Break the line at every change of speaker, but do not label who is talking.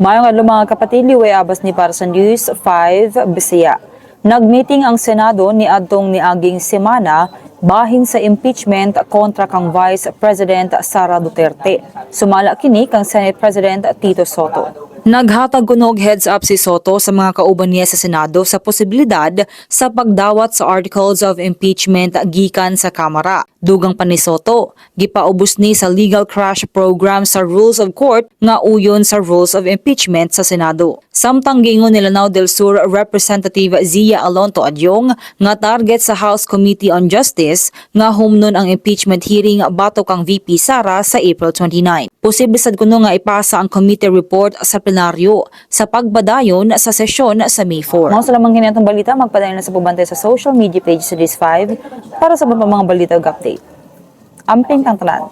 Mayong adlaw mga kapatid, liway abas ni para sa News 5 Bisaya. Nagmeeting ang Senado ni adtong niaging semana bahin sa impeachment kontra kang Vice President Sara Duterte. Sumala kini kang Senate President Tito Soto. Naghatag kunog heads up si Soto sa mga kauban niya sa Senado sa posibilidad sa pagdawat sa articles of impeachment gikan sa Kamara. Dugang pa ni Soto, gipaubos ni sa legal crash program sa Rules of Court nga uyon sa Rules of Impeachment sa Senado. Samtang gingon ni Lanao del Sur Representative Zia Alonto Adyong nga target sa House Committee on Justice nga humnon ang impeachment hearing batok kang VP Sara sa April 29. Posible sad kuno nga ipasa ang committee report sa plenaryo sa pagbadayon sa sesyon sa May 4. Mga salamang kinatong balita, magpadayon na sa pabantay sa social media page sa News 5 para sa mga balita ug update. Amping kang tanan.